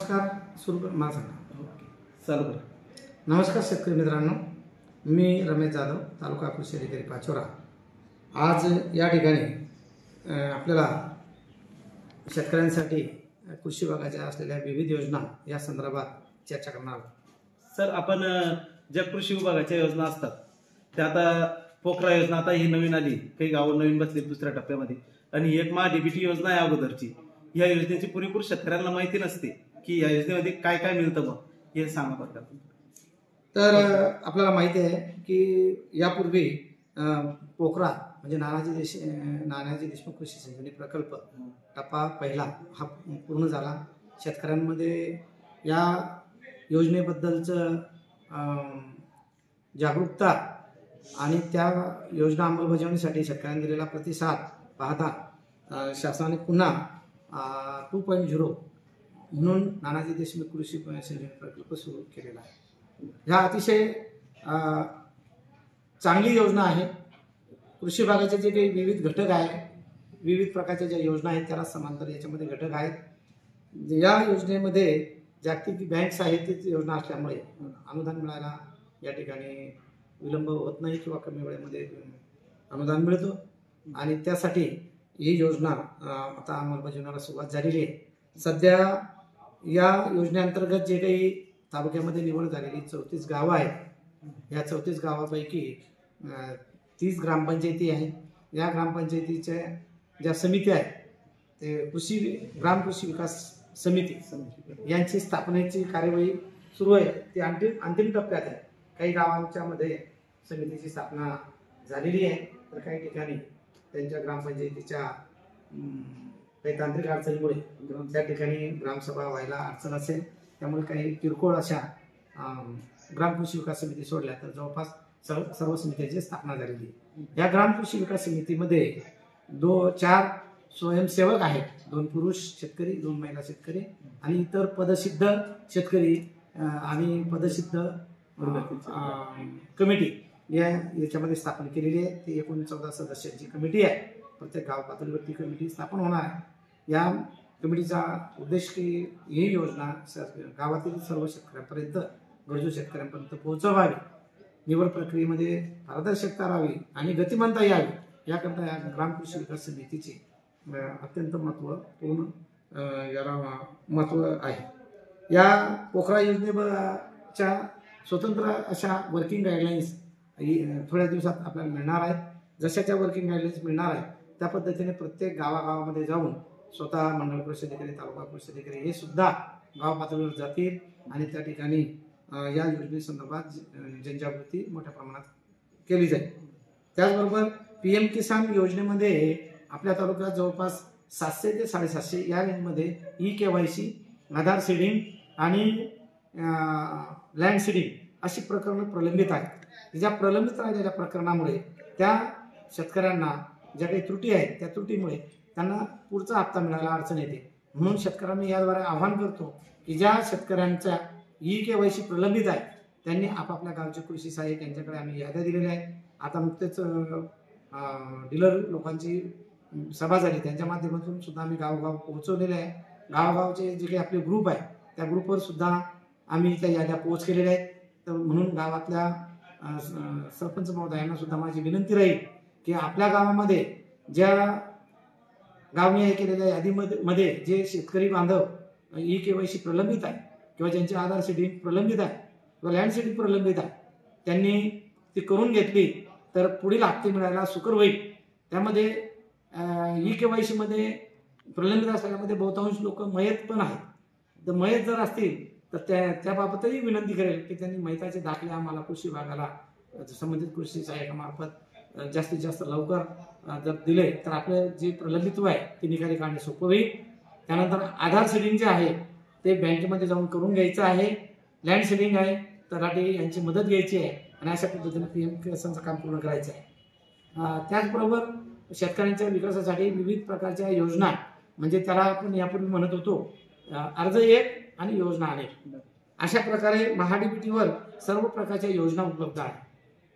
नमस्कार. सुरू कर मला सांगा. ओके, चालू करा. नमस्कार शेतकरी मित्रांनो, मी रमेश जाधव, तालुका कृषी अधिकारी पाचोरा. आज या ठिकाणी आपल्याला शेतकऱ्यांसाठी कृषी विभागाच्या असलेल्या विविध योजना या संदर्भात चर्चा करणार आहोत. सर, आपण ज्या कृषी विभागाच्या योजना असतात त्या आता पोखरा योजना आता ही नवीन आली, काही गावं नवीन बसली दुसऱ्या टप्प्यामध्ये, आणि एक डीबीटी योजना आहे अगोदरची. या योजनेची पुरेपूर शेतकऱ्यांना माहिती नसते की या योजनेमध्ये काय काय मिळतं, मग हे सांगा बरं. तर आपल्याला माहिती आहे की यापूर्वी पोखरा म्हणजे नानाजी देशमुख कृषी संजीवनी प्रकल्प टप्पा पहिला हा पूर्ण झाला. शेतकऱ्यांमध्ये या योजनेबद्दलचं जागरूकता आणि त्या योजना अंमलबजावणीसाठी शेतकऱ्यांनी दिलेला प्रतिसाद पाहता शासनाने पुन्हा 2.0 म्हणून नानाजी देशमुख कृषी संजीवनी प्रकल्प सुरू केलेला आहे. ह्या अतिशय चांगली योजना आहे. कृषी विभागाचे जे काही विविध घटक आहेत, विविध प्रकारच्या ज्या योजना आहेत त्याला समांतर याच्यामध्ये घटक आहेत. या योजनेमध्ये जागतिक बँक्स आहेत ती योजना असल्यामुळे अनुदान मिळायला या ठिकाणी विलंब होत नाही किंवा कमी वेळेमध्ये अनुदान मिळतो, आणि त्यासाठी ही योजना आता अंमलबजावणीला सुरुवात झालेली आहे. सध्या या योजनेअंतर्गत जे काही तालुक्यामध्ये निवड झालेली 34 गावं आहेत, या 34 गावापैकी 30 ग्रामपंचायती आहेत. या ग्रामपंचायतीच्या ज्या समित्या आहेत ते ग्राम कृषी विकास समिती यांची स्थापनेची कार्यवाही सुरू आहे. ती अंतिम टप्प्यात आहे. काही गावांच्या मध्ये समितीची स्थापना झालेली आहे, तर काही ठिकाणी त्यांच्या ग्रामपंचायतीच्या काही तांत्रिक अडचणीमुळे त्या ठिकाणी ग्रामसभा व्हायला अडचण असेल, त्यामुळे काही किरकोळ अशा ग्राम कृषी विकास समिती सोडल्या तर जवळपास सर्व समित्यांची स्थापना झालेली आहे. या ग्राम कृषी विकास समितीमध्ये 4 स्वयंसेवक आहेत, 2 पुरुष शेतकरी, 2 महिला शेतकरी आणि इतर पदसिद्ध शेतकरी आणि पदसिद्ध कमिटी याच्यामध्ये स्थापन केलेली आहे. ती एकूण 14 सदस्यांची कमिटी आहे. प्रत्येक गाव पातळीवरती कमिटी स्थापन होणार आहे. या कमिटीचा उद्देश की ही योजना गावातील सर्व शेतकऱ्यांपर्यंत, गरजू शेतकऱ्यांपर्यंत पोहोचवावी, निवड प्रक्रियेमध्ये पारदर्शकता राहावी आणि गतिमानता यावी, याकरता या ग्राम कृषी विकास समितीची अत्यंत महत्त्वपूर्ण याला महत्त्व आहे. या पोखरा योजनेच्या स्वतंत्र अशा वर्किंग गाईडलाईन्स थोड्या दिवसात आपल्याला मिळणार आहेत. जशा त्या वर्किंग गाईडलाईन्स मिळणार आहेत त्या पद्धतीने प्रत्येक गावागावामध्ये जाऊन स्वतः मंडळ कृषी अधिकारी, तालुका कृषी अधिकारी हे सुद्धा गाव पातळीवर जातील आणि त्या ठिकाणी या योजनेसंदर्भात जनजागृती मोठ्या प्रमाणात केली जाईल. त्याचबरोबर PM किसान योजनेमध्ये आपल्या तालुक्यात जवळपास 700 ते 750 या रेंजमध्ये KYC, आधार सीडिंग आणि लँड सीडिंग अशी प्रकरणं प्रलंबित आहेत. ज्या प्रलंबित राहिलेल्या प्रकरणामुळे त्या शेतकऱ्यांना ज्या काही त्रुटी आहेत त्या त्रुटीमुळे त्यांना पुढचा हप्ता मिळायला अडचण येते. म्हणून शेतकऱ्यांनी याद्वारे आवाहन करतो की ज्या शेतकऱ्यांच्या KYC प्रलंबित आहे त्यांनी आपापल्या गावचे कृषी सहाय्यक यांच्याकडे आम्ही याद्या दिलेल्या आहेत. आता नुकतेच डीलर लोकांची सभा झाली, त्यांच्या माध्यमातून सुद्धा आम्ही गावोगाव पोहोचवलेले आहे. गावोगावचे जे काही आपले ग्रुप आहे त्या ग्रुपवर सुद्धा आम्ही त्या याद्या पोहोच केलेल्या आहेत. तर म्हणून गावातल्या सरपंच महोदयांना सुद्धा माझी विनंती राहील की आपल्या गावामध्ये ज्या गावनिहाय केलेल्या यादीमध्ये जे शेतकरी बांधव KYC प्रलंबित आहे किंवा ज्यांचे आधार सीडिंग प्रलंबित आहे किंवा लँड सीडिंग प्रलंबित आहे त्यांनी ती करून घेतली तर पुढील हप्ते मिळायला सुकर होईल. त्यामध्ये KYC मध्ये प्रलंबित असल्यामध्ये बहुतांश लोक मयत पण आहेत. तर मयत जर असतील तर त्याबाबतही विनंती करेल की त्यांनी मयताचे दाखले आम्हाला कृषी विभागाला संबंधित कृषी सहाय्यकामार्फत जास्तीत जास्त लवकर जर दिले तर आपलं जे प्रलंबित्व आहे ते निकाली काढणे सोपं होईल. त्यानंतर आधार सीडिंग जे आहे ते बँकेमध्ये जाऊन करून घ्यायचं आहे. लँड सीडिंग आहे तलाठी यांची मदत घ्यायची आहे आणि अशा पद्धतीने PM किसानचं काम पूर्ण करायचं आहे. त्याचबरोबर शेतकऱ्यांच्या विकासासाठी विविध प्रकारच्या योजना, म्हणजे त्याला आपण यापूर्वी म्हणत होतो अर्ज एक आणि योजना अनेक, अशा प्रकारे DBTवर सर्व प्रकारच्या योजना उपलब्ध आहेत.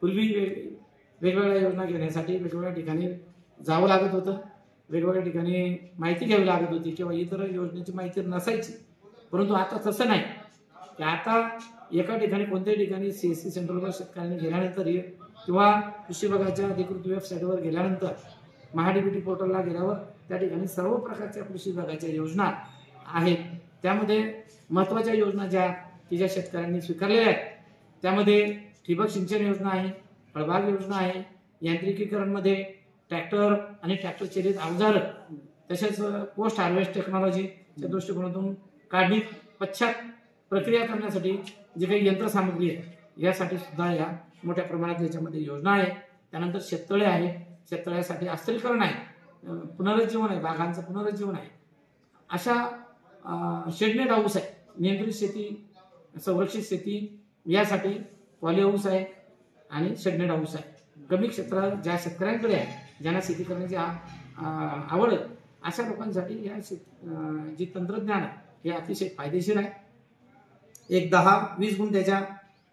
पूर्वी वेगवेगळ्या योजना घेण्यासाठी वेगवेगळ्या ठिकाणी जावं लागत होतं, वेगवेगळ्या ठिकाणी माहिती घ्यावी लागत होती किंवा इतर योजनेची माहिती नसायची. परंतु आता तसं नाही की आता एका ठिकाणी कोणत्याही ठिकाणी CSC सेंटरवर शेतकऱ्यांनी गेल्यानंतर किंवा कृषी विभागाच्या अधिकृत वेबसाईटवर गेल्यानंतर महाडीबीटी पोर्टलला गेल्यावर त्या ठिकाणी सर्व प्रकारच्या कृषी विभागाच्या योजना आहेत. त्यामध्ये महत्त्वाच्या योजना ज्या शेतकऱ्यांनी स्वीकारलेल्या आहेत त्यामध्ये ठिबक सिंचन योजना आहे, फळबाग योजना आहे, यांत्रिकीकरणमध्ये ट्रॅक्टर आणि ट्रॅक्टर चालित अवजार, तसेच पोस्ट हार्वेस्ट टेक्नॉलॉजीच्या दृष्टिकोनातून काढणी पश्चात प्रक्रिया करण्यासाठी जे काही यंत्रसामुग्री आहे यासाठी सुद्धा या मोठ्या प्रमाणात याच्यामध्ये योजना आहे. त्यानंतर शेततळे आहे, शेततळ्यासाठी अस्थिरीकरण आहे, पुनरुज्जीवन आहे, बागांचं पुनरुज्जीवन आहे. अशा शेडनेट हाऊस आहे, नियंत्रित शेती, संरक्षित शेती यासाठी पॉली हाऊस आहे आणि शेडनेट हाऊस आहे. कमी क्षेत्र ज्या शेतकऱ्यांकडे आहे, ज्यांना शेती करण्याची आवड आहे अशा लोकांसाठी या जी तंत्रज्ञान आहे हे अतिशय फायदेशीर आहे. एक 10-20 गुंठ्याच्या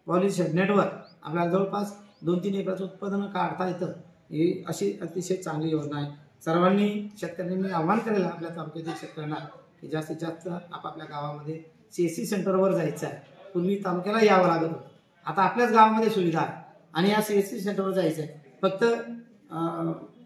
पॉली शेडनेटवर आपल्याला जवळपास 2-3 एकराचं उत्पादन काढता येतं. ही अशी अतिशय चांगली योजना आहे. सर्वांनी शेतकऱ्यांनी मी आव्हान करेल आपल्या तालुक्यातील शेतकऱ्यांना की जास्तीत जास्त आपापल्या गावामध्ये CSC सेंटरवर जायचं आहे. पूर्वी तालुक्याला यावं लागत होतं, आता आपल्याच गावामध्ये सुविधा आहे आणि या CSC सेंटरवर जायचं आहे. फक्त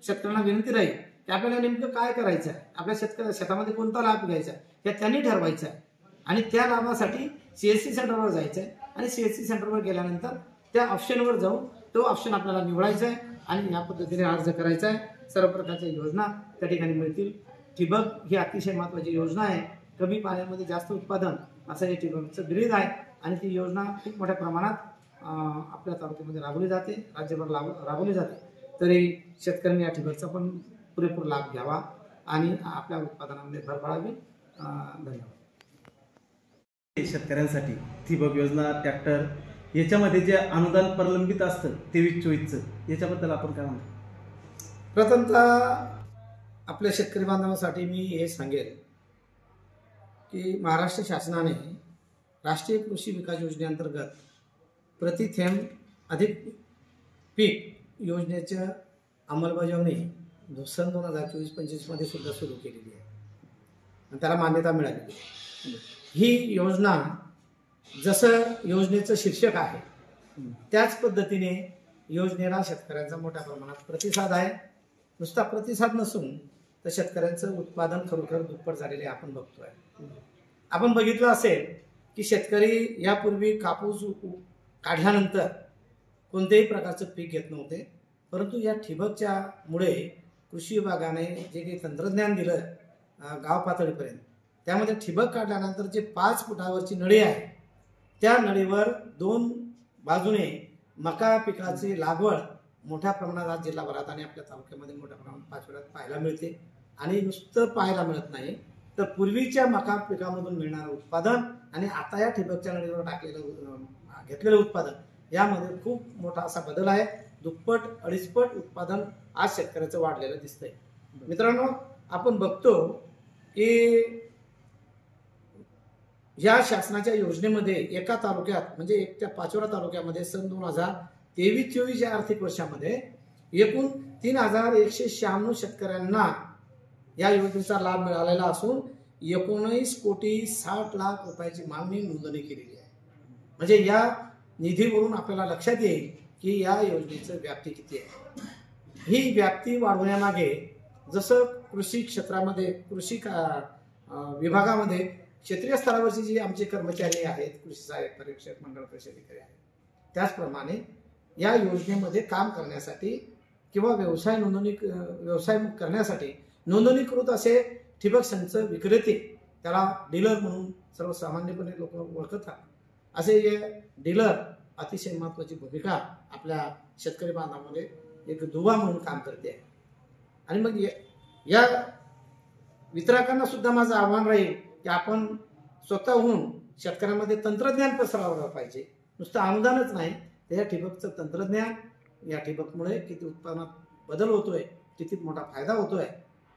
शेतकऱ्यांना विनंती राहील की आपल्याला नेमकं काय करायचं आहे, आपल्या शेतामध्ये कोणता लाभ घ्यायचा आहे हे त्यांनी ठरवायचं आहे आणि त्या लाभासाठी CSC सेंटरवर जायचं आहे आणि CSC सेंटरवर गेल्यानंतर त्या ऑप्शनवर जाऊन तो ऑप्शन आपल्याला निवडायचा आहे आणि या पद्धतीने अर्ज करायचा आहे. सर्व प्रकारच्या योजना त्या ठिकाणी मिळतील. ठिबक ही अतिशय महत्त्वाची योजना आहे. कमी पाण्यामध्ये जास्त उत्पादन असं हे ठिबकचं ब्रीद आहे आणि ती योजना खूप मोठ्या प्रमाणात आपल्या तालुक्यामध्ये राबवली जाते, राज्यभर राबवली जाते. तरी शेतकऱ्यांनी या ठिबकचा पण पुरेपूर लाभ घ्यावा आणि आपल्या उत्पादनामध्ये भर पाडावी. धन्यवाद. शेतकऱ्यांसाठी ठिबक योजना, ट्रॅक्टर याच्यामध्ये जे अनुदान प्रलंबित असतं 23-24चं, याच्याबद्दल आपण काय म्हणतो? प्रथमतः आपल्या शेतकरी बांधवांसाठी मी हे सांगेल की महाराष्ट्र शासनाने राष्ट्रीय कृषी विकास योजनेअंतर्गत प्रति थेंब अधिक पीक योजनेच्या अंमलबजावणी सन 2024-25 मध्ये सुद्धा सुरू केलेली आहे आणि त्याला मान्यता मिळालेली आहे. ही योजना जसं योजनेचं शीर्षक आहे त्याच पद्धतीने योजनेला शेतकऱ्यांचा मोठ्या प्रमाणात प्रतिसाद आहे. नुसता प्रतिसाद नसून तर शेतकऱ्यांचं उत्पादन खरोखर दुप्पट झालेले आपण बघतोय. आपण बघितलं असेल की शेतकरी यापूर्वी कापूस काढल्यानंतर कोणत्याही प्रकारचं पीक घेत नव्हते, परंतु या ठिबकच्या मुळे कृषी विभागाने जे काही तंत्रज्ञान दिलं गाव पातळीपर्यंत, त्यामध्ये ठिबक काढल्यानंतर जे 5 फुटावरची नळी आहे त्या नळीवर 2 बाजूने मका पिकाची लागवड मोठ्या प्रमाणात आज जिल्हाभरात आणि आपल्या तालुक्यामध्ये मोठ्या प्रमाणात पाचोळ्यात पाहायला मिळते. आणि नुसतं पाहायला मिळत नाही तर पूर्वीच्या मका पिकामधून मिळणारं उत्पादन आणि आता या ठिबकच्या नळीवर घेतलेलं उत्पादन यामध्ये खूप मोठा असा बदल आहे. दुप्पट 2.5 उत्पादन आज शेतकऱ्याचं वाढलेलं दिसतंय. मित्रांनो, आपण बघतो की या शासनाच्या योजनेमध्ये एका तालुक्यात म्हणजे त्या पाचोरा तालुक्यामध्ये सन 2023-24 या आर्थिक वर्षामध्ये एकूण 3196 शेतकऱ्यांना या योजनेचा लाभ मिळालेला असून 19,60,00,000 रुपयाची मागणी नोंदणी केलेली आहे. म्हणजे या निधीवरून आपल्याला लक्षात येईल की या योजनेचं व्याप्ती किती आहे. ही व्याप्ती वाढवण्यामागे जसं कृषी क्षेत्रामध्ये कृषी विभागामध्ये क्षेत्रीय स्तरावरची जी आमचे कर्मचारी आहेत, कृषी सहाय्यक परीक्षक मंडळ कृषी अधिकारी आहेत, त्याचप्रमाणे या योजनेमध्ये काम करण्यासाठी किंवा व्यवसाय करण्यासाठी नोंदणीकृत असे ठिबक संच विक्रेते, त्याला डीलर म्हणून सर्वसामान्यपणे लोक ओळखतात, असे हे डीलर अतिशय महत्त्वाची भूमिका आपल्या शेतकरी बांधवांमध्ये एक दुवा म्हणून काम करते आहे. आणि मग या वितरकांना सुद्धा माझं आव्हान राहील की आपण स्वतःहून शेतकऱ्यांमध्ये तंत्रज्ञान पसरवलं पाहिजे. नुसतं अनुदानच नाही, तर या ठिबकचं तंत्रज्ञान, या ठिबकमुळे किती उत्पन्नात बदल होतोय, किती मोठा फायदा होतोय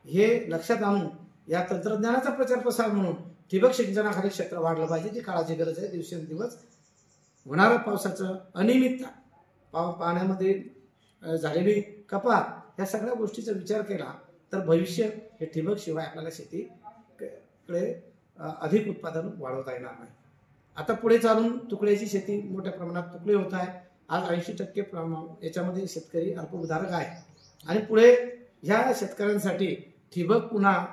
हे लक्षात आणून या तंत्रज्ञानाचा प्रचार प्रसार म्हणून ठिबक सिंचनाखाली क्षेत्र वाढलं पाहिजे. जी काळाची गरज आहे. दिवसेंदिवस होणारं पावसाचं अनियमितता, पाण्यामध्ये झालेली कपात, या सगळ्या गोष्टीचा विचार केला तर भविष्य हे ठिबक शिवाय आपल्याला शेतीकडे अधिक उत्पादन वाढवता येणार नाही. आता पुढे चालून तुकड्याची शेती मोठ्या प्रमाणात तुकडे होत आहे. आज 80% याच्यामध्ये शेतकरी अल्पभूधारक आहे आणि पुढे ह्या शेतकऱ्यांसाठी ठिबक पुन्हा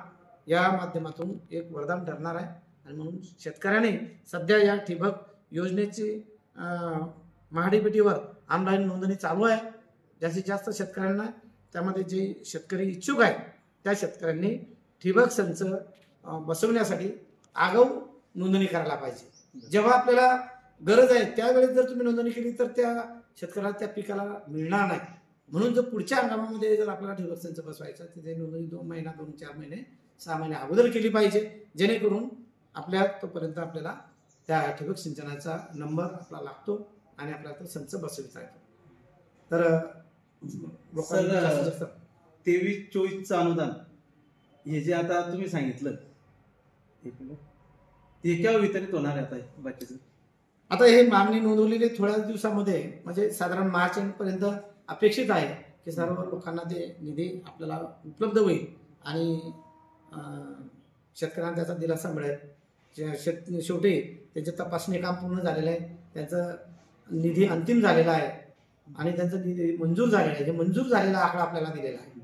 या माध्यमातून एक वरदान ठरणार आहे. आणि म्हणून शेतकऱ्यांनी सध्या या ठिबक योजनेची महाडीबीटीवर ऑनलाईन नोंदणी चालू आहे. जास्तीत जास्त शेतकऱ्यांना त्यामध्ये जे शेतकरी इच्छुक आहेत त्या शेतकऱ्यांनी ठिबक संच बसवण्यासाठी आगाऊ नोंदणी करायला पाहिजे. जेव्हा आपल्याला गरज आहे त्यावेळेस जर तुम्ही नोंदणी केली तर त्या शेतकऱ्याला त्या पिकाला मिळणार नाही. म्हणून जर पुढच्या हंगामामध्ये जर आपल्याला ठिबक संच बसवायचा तिथे नोंदणी 2 महिना 2-4 महिने 6 महिने अगोदर केली पाहिजे, जेणेकरून आपल्या तोपर्यंत आपल्याला त्या ठिबक सिंचनाचा नंबर आपला लागतो आणि आपल्याला तो संच बसविता येतो. तर सर 23-24 अनुदान हे जे आता तुम्ही सांगितलं ते केव्हा वितरित होणार आहे आता बाकीचं? आता हे मागणी नोंदवलेली थोड्याच दिवसामध्ये म्हणजे साधारण मार्च पर्यंत अपेक्षित आहे की सर्व लोकांना ते निधी आपल्याला उपलब्ध होईल आणि शेतकऱ्यांना त्याचा दिलासा मिळेल. शेवटी त्यांचे तपासणी काम पूर्ण झालेलं आहे, त्यांचा निधी अंतिम झालेला आहे आणि त्यांचा निधी मंजूर झालेला आहे. जे मंजूर झालेला आकडा आपल्याला दिलेला आहे